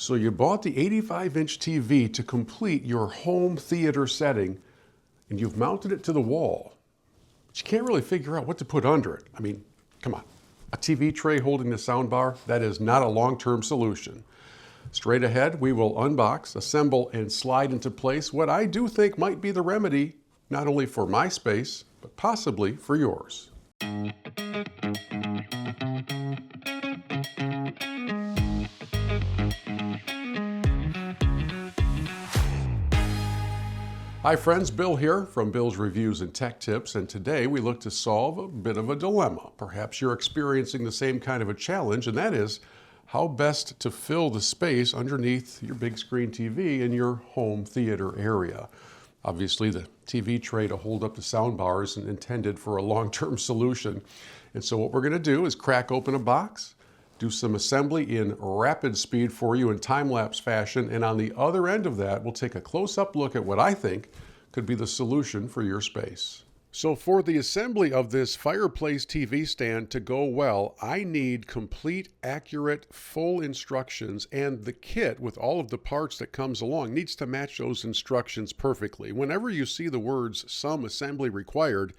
So you bought the 85-inch TV to complete your home theater setting, and you've mounted it to the wall, but you can't really figure out what to put under it. I mean, come on. A TV tray holding the soundbar, that is not a long-term solution. Straight ahead, we will unbox, assemble, and slide into place what I do think might be the remedy, not only for my space, but possibly for yours. Hi friends, Bill here from Bill's Reviews and Tech Tips, and today we look to solve a bit of a dilemma. Perhaps you're experiencing the same kind of a challenge, and that is how best to fill the space underneath your big screen TV in your home theater area. Obviously, the TV tray to hold up the sound bar isn't intended for a long-term solution. And so what we're going to do is crack open a box, do some assembly in rapid speed for you in time-lapse fashion, and on the other end of that, we'll take a close-up look at what I think could be the solution for your space. So for the assembly of this fireplace TV stand to go well, I need complete, accurate, full instructions, and the kit with all of the parts that comes along needs to match those instructions perfectly. Whenever you see the words "some assembly required,"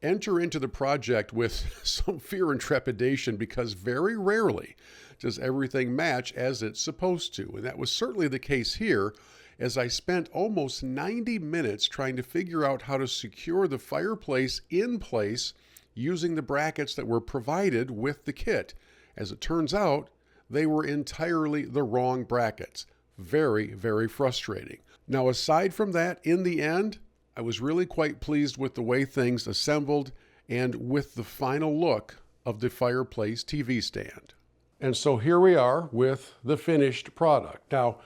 enter into the project with some fear and trepidation, because very rarely does everything match as it's supposed to. And that was certainly the case here, as I spent almost 90 minutes trying to figure out how to secure the fireplace in place using the brackets that were provided with the kit. As it turns out, they were entirely the wrong brackets. Very, very frustrating. Now, aside from that, in the end, I was really quite pleased with the way things assembled and with the final look of the fireplace TV stand. And so here we are with the finished product. Now,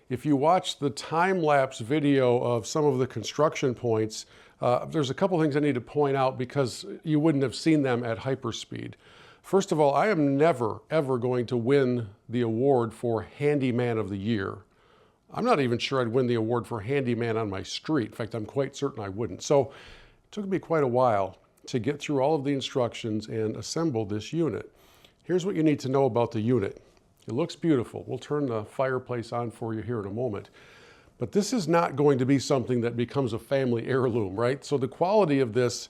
if you watch the time-lapse video of some of the construction points, there's a couple things I need to point out because you wouldn't have seen them at hyperspeed. First of all, I am never, ever going to win the award for Handyman of the Year. I'm not even sure I'd win the award for Handyman on my street. In fact, I'm quite certain I wouldn't. So it took me quite a while to get through all of the instructions and assemble this unit. Here's what you need to know about the unit. It looks beautiful. We'll turn the fireplace on for you here in a moment. But this is not going to be something that becomes a family heirloom, right? So the quality of this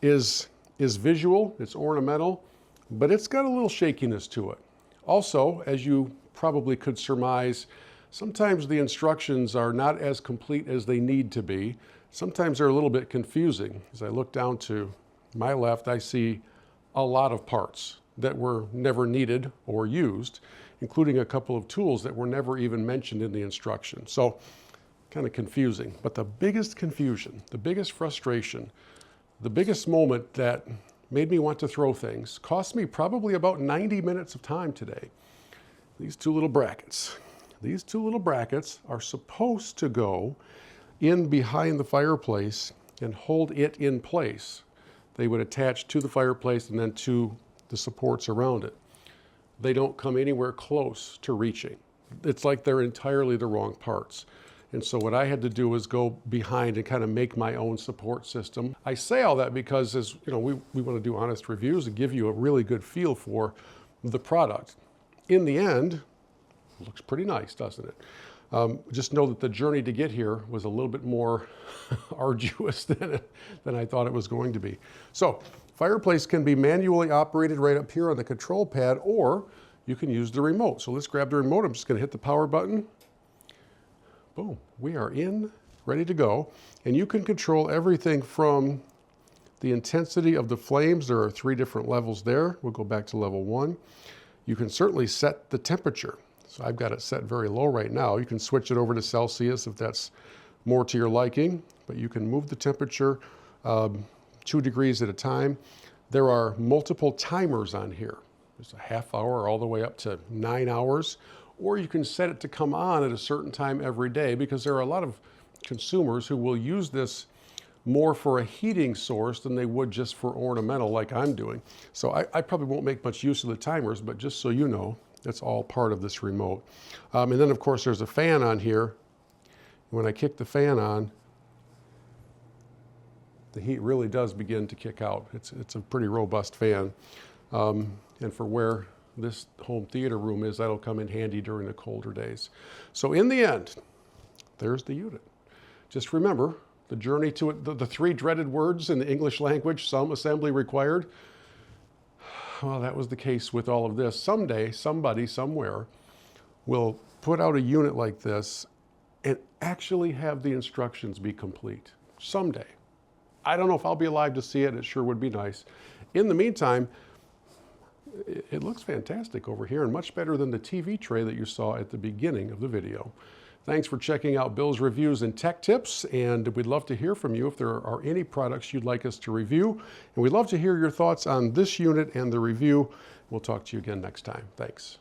is visual, it's ornamental, but it's got a little shakiness to it. Also, as you probably could surmise, sometimes the instructions are not as complete as they need to be. Sometimes they're a little bit confusing. As I look down to my left, I see a lot of parts that were never needed or used, including a couple of tools that were never even mentioned in the instruction. So kind of confusing. But the biggest confusion, the biggest frustration, the biggest moment that made me want to throw things cost me probably about 90 minutes of time today. These two little brackets. These two little brackets are supposed to go in behind the fireplace and hold it in place. They would attach to the fireplace and then to the supports around it. They don't come anywhere close to reaching. It's like they're entirely the wrong parts. And so what I had to do was go behind and kind of make my own support system. I say all that because, as you know, we want to do honest reviews and give you a really good feel for the product. In the end, it looks pretty nice, doesn't it? Just know that the journey to get here was a little bit more arduous than I thought it was going to be. So, fireplace can be manually operated right up here on the control pad, or you can use the remote. So let's grab the remote. I'm just going to hit the power button. Boom, we are in, ready to go. And you can control everything from the intensity of the flames. There are 3 different levels there. We'll go back to level 1. You can certainly set the temperature. So I've got it set very low right now. You can switch it over to Celsius if that's more to your liking, but you can move the temperature 2 degrees at a time. There are multiple timers on here. There's a half hour all the way up to 9 hours, or you can set it to come on at a certain time every day, because there are a lot of consumers who will use this more for a heating source than they would just for ornamental like I'm doing. So I probably won't make much use of the timers, but just so you know, that's all part of this remote. And then of course there's a fan on here. When I kick the fan on, the heat really does begin to kick out. It's a pretty robust fan. And for where this home theater room is. That'll come in handy during the colder days. So in the end, there's the unit. Just remember the journey to it, the three dreaded words in the English language, some assembly required. Well, that was the case with all of this. Someday, somebody, somewhere, will put out a unit like this and actually have the instructions be complete. Someday. I don't know if I'll be alive to see it. It sure would be nice. In the meantime, it looks fantastic over here and much better than the TV tray that you saw at the beginning of the video. Thanks for checking out Bill's Reviews and Tech Tips, and we'd love to hear from you if there are any products you'd like us to review. And we'd love to hear your thoughts on this unit and the review. We'll talk to you again next time. Thanks.